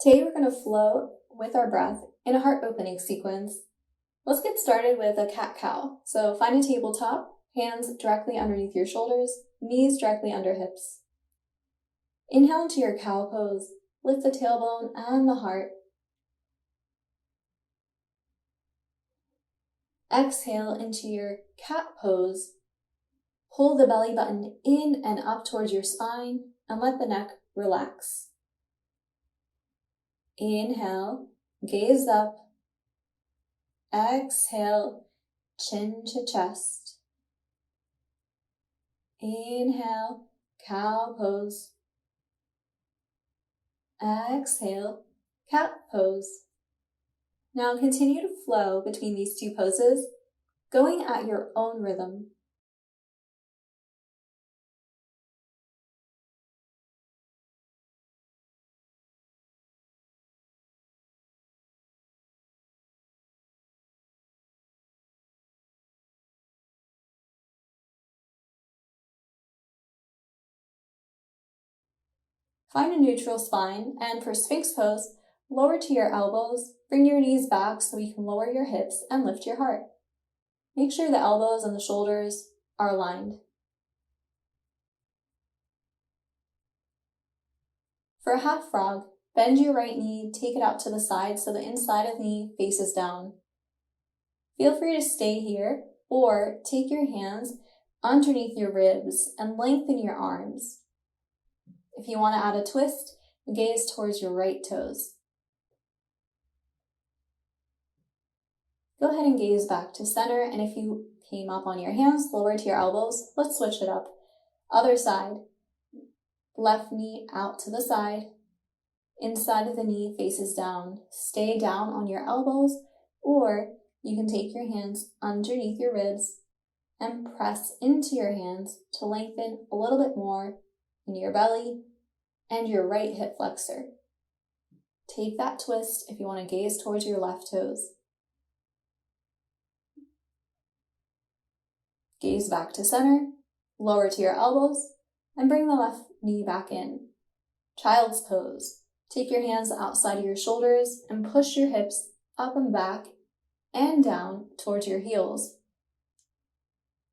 Today we're going to flow with our breath in a heart opening sequence. Let's get started with a cat-cow. So find a tabletop, hands directly underneath your shoulders, knees directly under hips. Inhale into your cow pose, lift the tailbone and the heart. Exhale into your cat pose. Pull the belly button in and up towards your spine and let the neck relax. Inhale, gaze up. Exhale, chin to chest. Inhale, cow pose. Exhale, cat pose. Now continue to flow between these two poses, going at your own rhythm. Find a neutral spine, and for Sphynx Pose, lower to your elbows, bring your knees back so you can lower your hips and lift your heart. Make sure the elbows and the shoulders are aligned. For a half frog, bend your right knee, take it out to the side so the inside of the knee faces down. Feel free to stay here or take your hands underneath your ribs and lengthen your arms. If you want to add a twist, gaze towards your right toes. Go ahead and gaze back to center, and if you came up on your hands, lower to your elbows, let's switch it up. Other side, left knee out to the side, inside of the knee faces down. Stay down on your elbows, or you can take your hands underneath your ribs and press into your hands to lengthen a little bit more in your belly and your right hip flexor. Take that twist if you want to gaze towards your left toes. Gaze back to center, lower to your elbows, and bring the left knee back in. Child's pose. Take your hands outside of your shoulders and push your hips up and back and down towards your heels.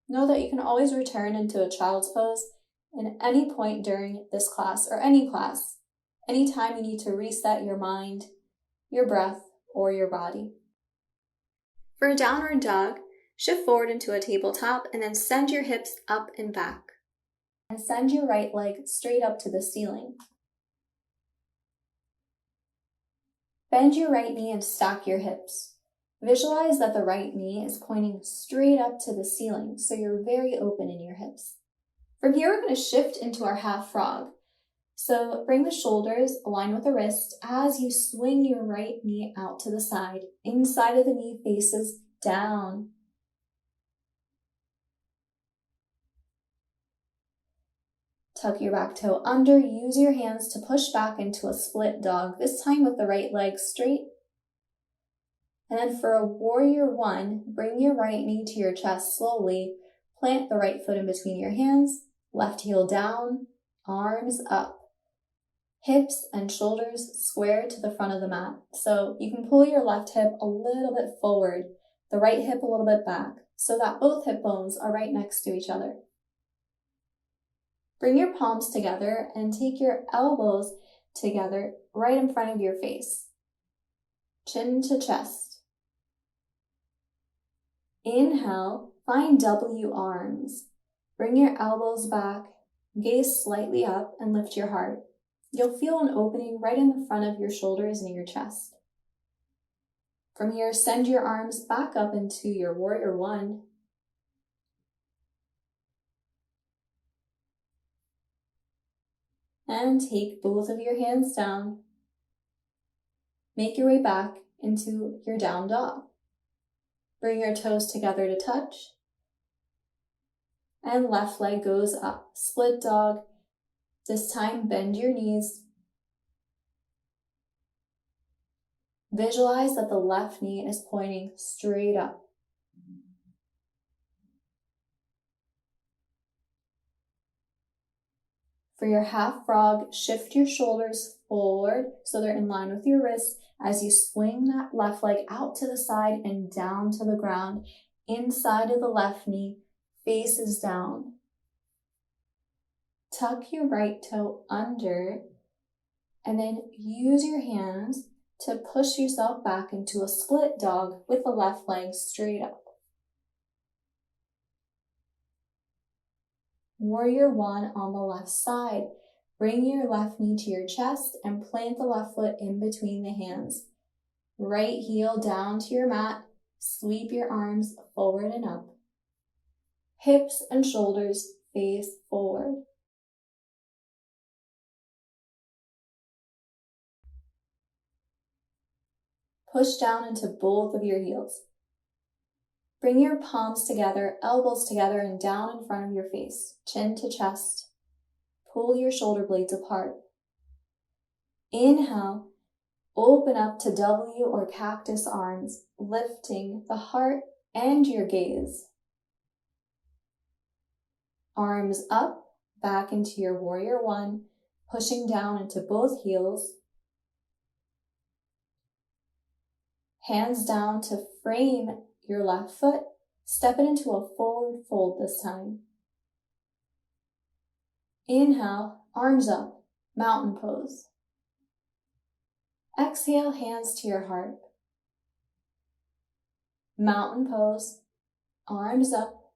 Know that you can always return into a child's pose at any point during this class or any class, anytime you need to reset your mind, your breath, or your body. For a downward dog, shift forward into a tabletop and then send your hips up and back. And send your right leg straight up to the ceiling. Bend your right knee and stack your hips. Visualize that the right knee is pointing straight up to the ceiling, so you're very open in your hips. From here, we're going to shift into our half frog. So bring the shoulders, align with the wrist as you swing your right knee out to the side. Inside of the knee faces down. Tuck your back toe under. Use your hands to push back into a split dog, this time with the right leg straight. And then for a warrior one, bring your right knee to your chest slowly. Plant the right foot in between your hands. Left heel down, arms up. Hips and shoulders square to the front of the mat. So you can pull your left hip a little bit forward, the right hip a little bit back, so that both hip bones are right next to each other. Bring your palms together and take your elbows together right in front of your face. Chin to chest. Inhale, find W arms. Bring your elbows back, gaze slightly up, and lift your heart. You'll feel an opening right in the front of your shoulders and your chest. From here, send your arms back up into your warrior one. And take both of your hands down. Make your way back into your down dog. Bring your toes together to touch. And left leg goes up. Split dog. This time, bend your knees. Visualize that the left knee is pointing straight up. For your half frog, shift your shoulders forward so they're in line with your wrists as you swing that left leg out to the side and down to the ground. Inside of the left knee, faces down. Tuck your right toe under and then use your hands to push yourself back into a split dog with the left leg straight up. Warrior One on the left side. Bring your left knee to your chest and plant the left foot in between the hands. Right heel down to your mat. Sweep your arms forward and up. Hips and shoulders face forward. Push down into both of your heels. Bring your palms together, elbows together, and down in front of your face, chin to chest. Pull your shoulder blades apart. Inhale, open up to W or cactus arms, lifting the heart and your gaze. Arms up, back into your Warrior One, pushing down into both heels. Hands down to frame your left foot. Step it into a forward fold this time. Inhale, arms up, mountain pose. Exhale, hands to your heart. Mountain pose, arms up.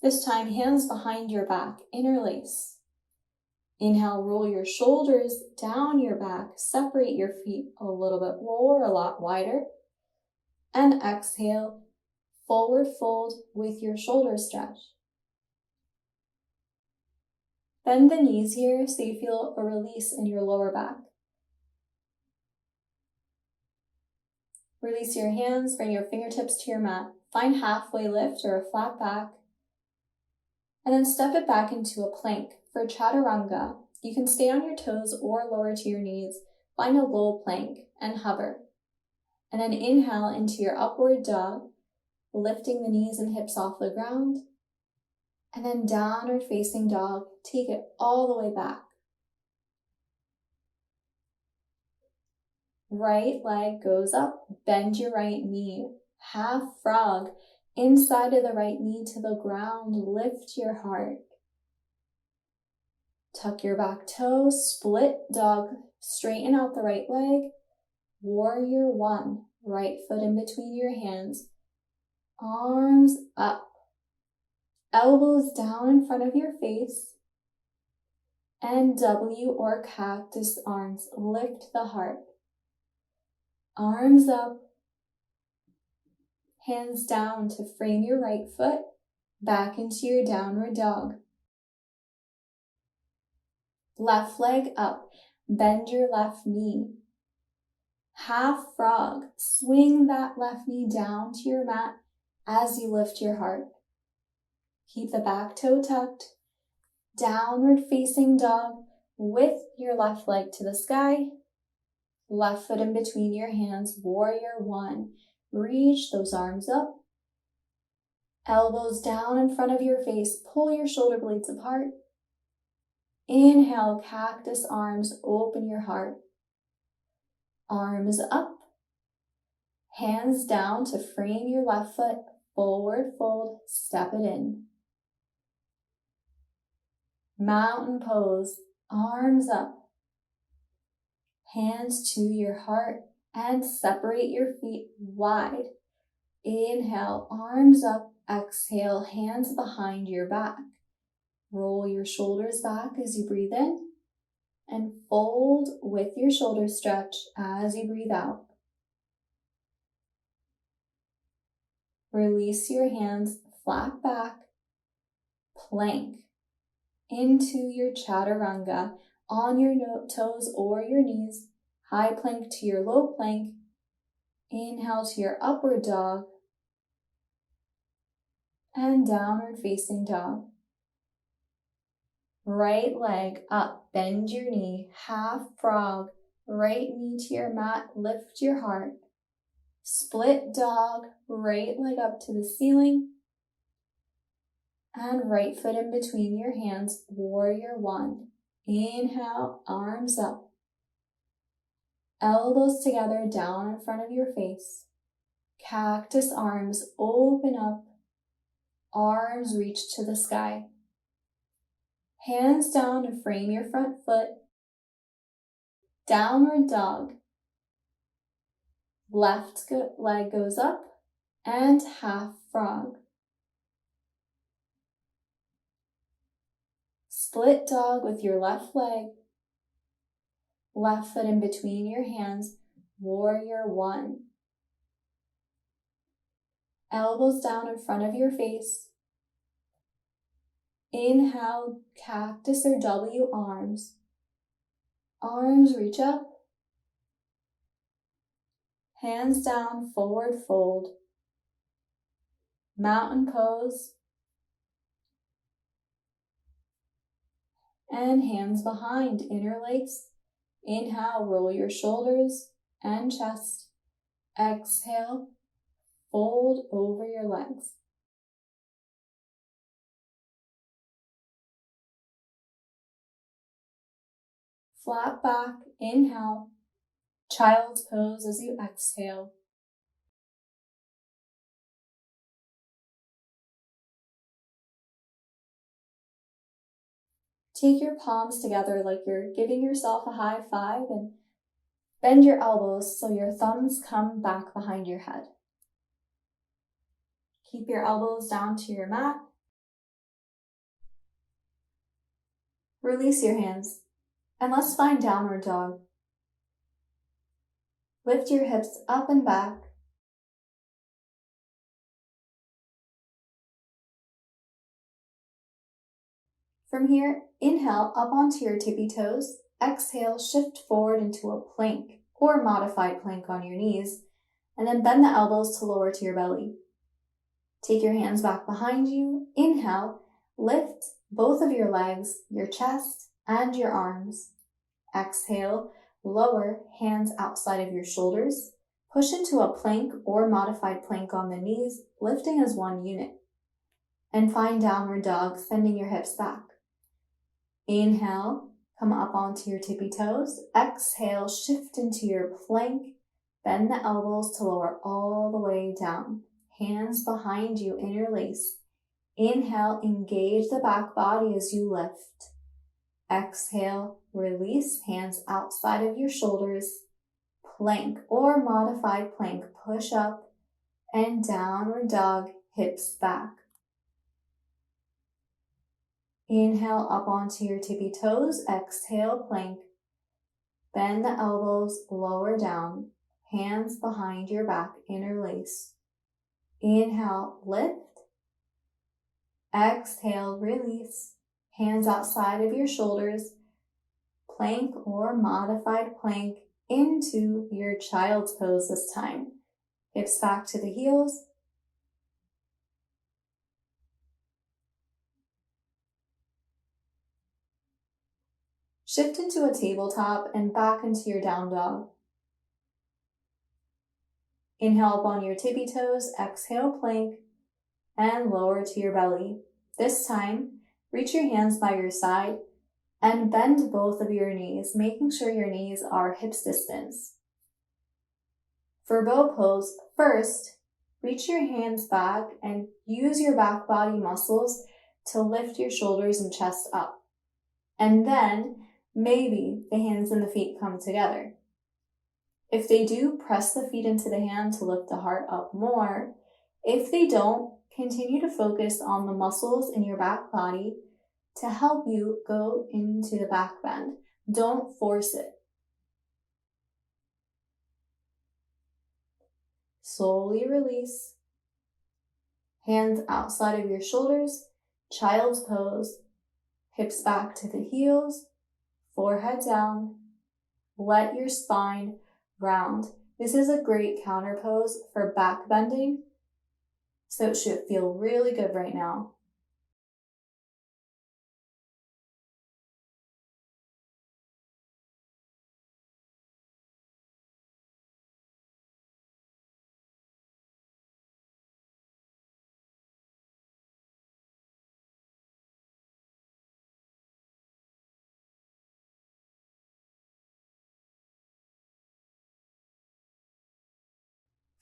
This time, hands behind your back, interlace. Inhale, roll your shoulders down your back, separate your feet a little bit more, a lot wider. And exhale, forward fold with your shoulder stretch. Bend the knees here so you feel a release in your lower back. Release your hands, bring your fingertips to your mat. Find halfway lift or a flat back. And then step it back into a plank. For Chaturanga, you can stay on your toes or lower to your knees. Find a low plank and hover. And then inhale into your upward dog, lifting the knees and hips off the ground. And then downward facing dog, take it all the way back. Right leg goes up, bend your right knee, half frog, inside of the right knee to the ground, lift your heart. Tuck your back toe, split dog, straighten out the right leg, Warrior One, right foot in between your hands, arms up, elbows down in front of your face, and W or cactus arms, lift the heart. Arms up, hands down to frame your right foot, back into your downward dog. Left leg up, bend your left knee. Half frog, swing that left knee down to your mat as you lift your heart. Keep the back toe tucked, downward facing dog with your left leg to the sky. Left foot in between your hands, Warrior One. Reach those arms up. Elbows down in front of your face, pull your shoulder blades apart. Inhale, cactus arms, open your heart. Arms up. Hands down to frame your left foot, forward fold, step it in. Mountain pose, arms up. Hands to your heart and separate your feet wide. Inhale, arms up. Exhale, hands behind your back. Roll your shoulders back as you breathe in and fold with your shoulder stretch as you breathe out. Release your hands flat back, plank into your Chaturanga on your toes or your knees, high plank to your low plank. Inhale to your upward dog and downward facing dog. Right leg up, bend your knee, half frog, right knee to your mat, lift your heart. Split dog, right leg up to the ceiling. And right foot in between your hands, warrior one. Inhale, arms up. Elbows together down in front of your face. Cactus arms open up. Arms reach to the sky. Hands down to frame your front foot. Downward dog. Left leg goes up and half frog. Split dog with your left leg. Left foot in between your hands, warrior one. Elbows down in front of your face. Inhale, cactus or W arms. Arms reach up. Hands down, forward fold. Mountain pose. And hands behind, interlace. Inhale, roll your shoulders and chest. Exhale, fold over your legs. Flat back, inhale. Child's pose as you exhale. Take your palms together like you're giving yourself a high five and bend your elbows so your thumbs come back behind your head. Keep your elbows down to your mat. Release your hands and let's find downward dog. Lift your hips up and back. From here, inhale up onto your tippy toes. Exhale, shift forward into a plank or modified plank on your knees, and then bend the elbows to lower to your belly. Take your hands back behind you. Inhale, lift both of your legs, your chest, and your arms. Exhale, lower, hands outside of your shoulders. Push into a plank or modified plank on the knees, lifting as one unit. And find downward dog, bending your hips back. Inhale, come up onto your tippy toes. Exhale, shift into your plank. Bend the elbows to lower all the way down. Hands behind you, interlace. Inhale, engage the back body as you lift. Exhale, release, hands outside of your shoulders. Plank or modified plank, push up and downward dog, hips back. Inhale up onto your tippy toes. Exhale, plank. Bend the elbows, lower down. Hands behind your back, interlace. Inhale, lift. Exhale, release. Hands outside of your shoulders. Plank or modified plank into your child's pose this time. Hips back to the heels. Shift into a tabletop and back into your down dog. Inhale up on your tippy toes, exhale plank, and lower to your belly. This time, reach your hands by your side and bend both of your knees, making sure your knees are hips distance. For bow pose, first, reach your hands back and use your back body muscles to lift your shoulders and chest up. And then, maybe the hands and the feet come together. If they do, press the feet into the hand to lift the heart up more. If they don't, continue to focus on the muscles in your back body to help you go into the back bend. Don't force it. Slowly release. Hands outside of your shoulders, child's pose. Hips back to the heels, forehead down. Let your spine round. This is a great counter pose for back bending, so it should feel really good right now.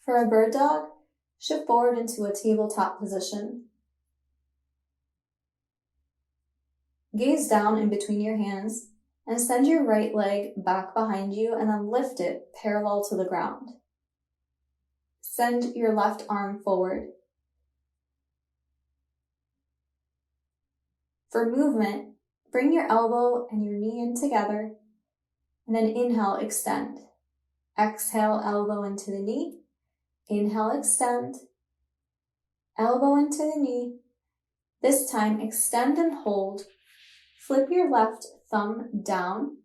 For a bird dog, shift forward into a tabletop position. Gaze down in between your hands and send your right leg back behind you and then lift it parallel to the ground. Send your left arm forward. For movement, bring your elbow and your knee in together, and then inhale, extend. Exhale, elbow into the knee. Inhale, extend. Elbow into the knee. This time, extend and hold. Flip your left thumb down,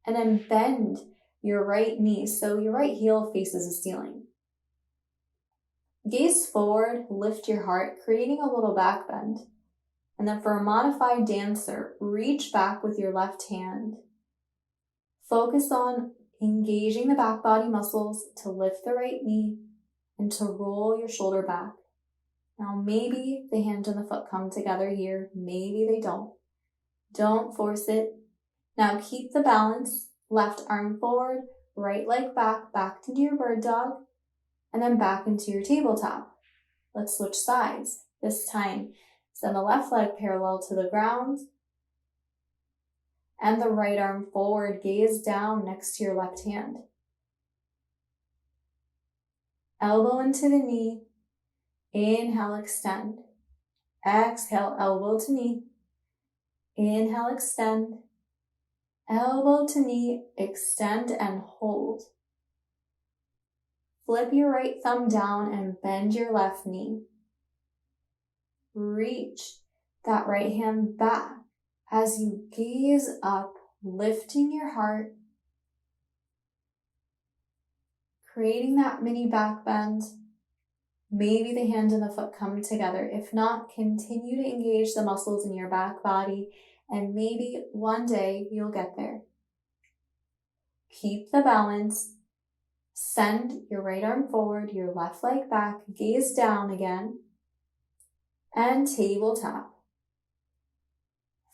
and then bend your right knee so your right heel faces the ceiling. Gaze forward, lift your heart, creating a little back bend. And then for a modified dancer, reach back with your left hand. Focus on engaging the back body muscles to lift the right knee and to roll your shoulder back. Now maybe the hand and the foot come together here, maybe they don't. Don't force it. Now keep the balance, left arm forward, right leg back into your bird dog, and then back into your tabletop. Let's switch sides. This time, send the left leg parallel to the ground, and the right arm forward, gaze down next to your left hand. Elbow into the knee. Inhale, extend. Exhale, elbow to knee. Inhale, extend. Elbow to knee, extend and hold. Flip your right thumb down and bend your left knee. Reach that right hand back as you gaze up, lifting your heart, creating that mini back bend. Maybe the hand and the foot come together. If not, continue to engage the muscles in your back body, and maybe one day you'll get there. Keep the balance. Send your right arm forward, your left leg back, gaze down again, and tabletop.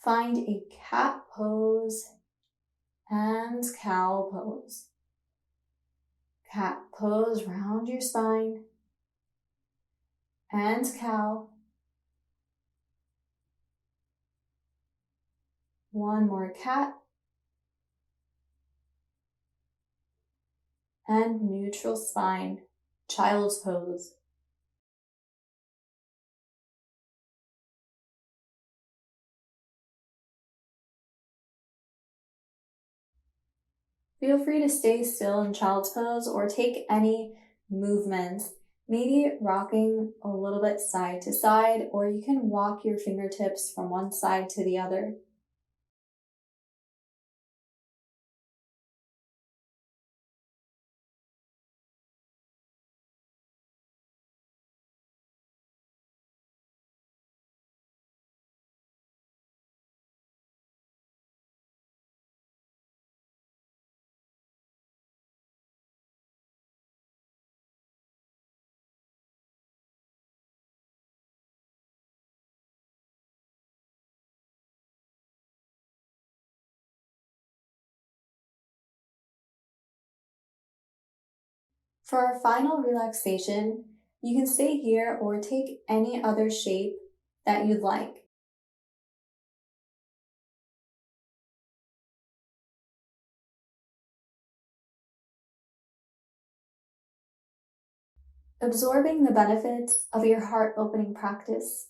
Find a cat pose and cow pose. Cat pose, round your spine, and cow. One more cat. And neutral spine, child's pose. Feel free to stay still in child's pose or take any movements, maybe rocking a little bit side to side, or you can walk your fingertips from one side to the other. For our final relaxation, you can stay here or take any other shape that you'd like. Absorbing the benefits of your heart-opening practice.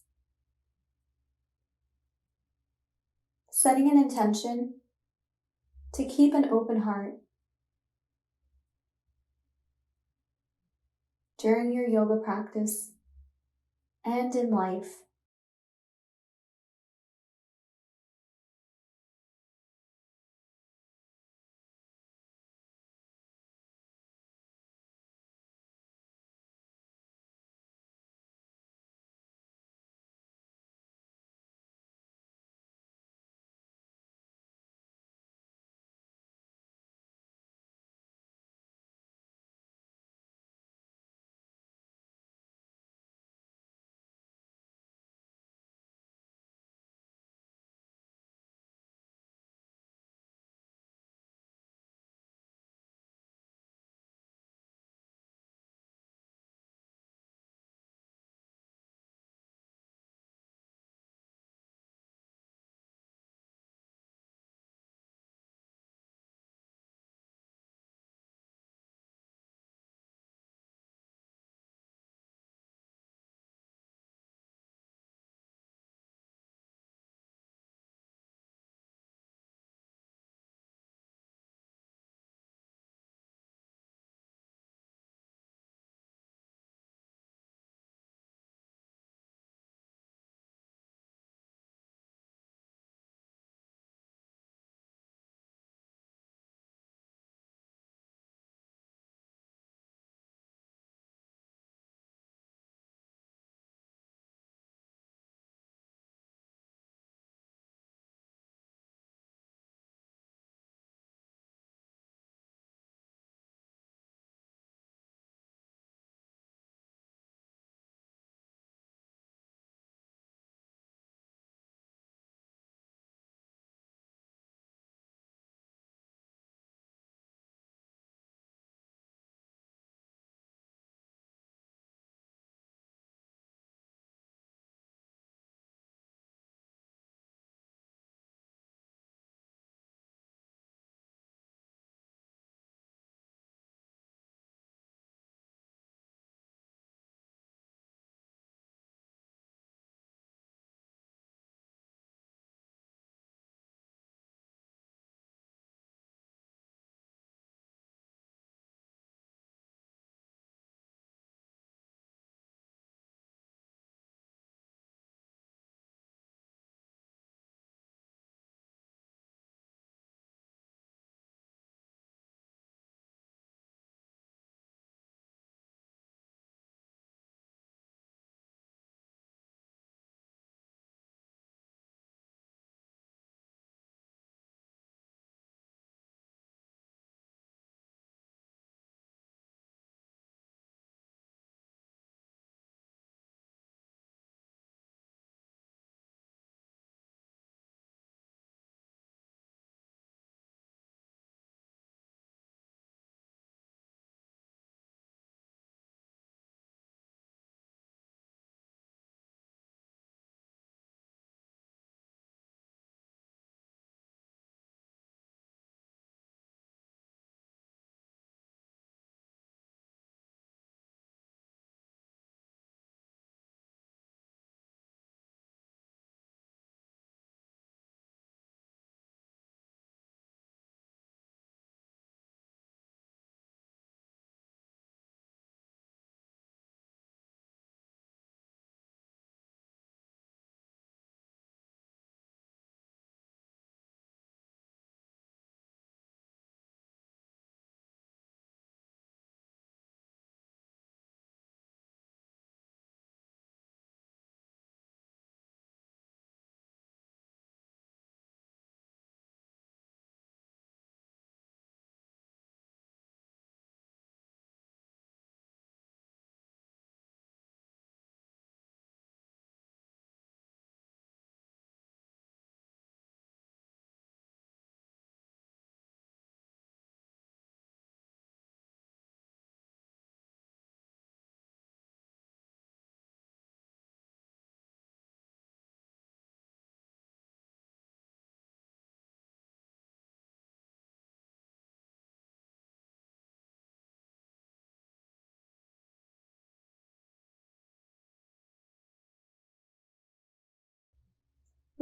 Setting an intention to keep an open heart during your yoga practice and in life.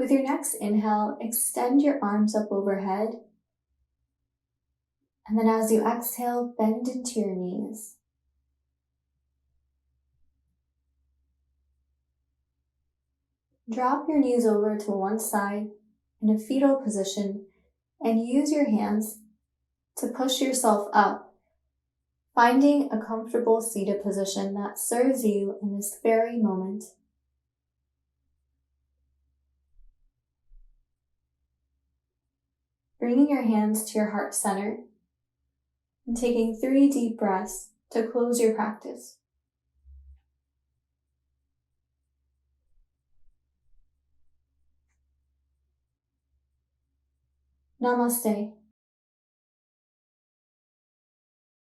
With your next inhale, extend your arms up overhead. And then as you exhale, bend into your knees. Drop your knees over to one side in a fetal position and use your hands to push yourself up, finding a comfortable seated position that serves you in this very moment. Bringing your hands to your heart center and taking 3 deep breaths to close your practice. Namaste.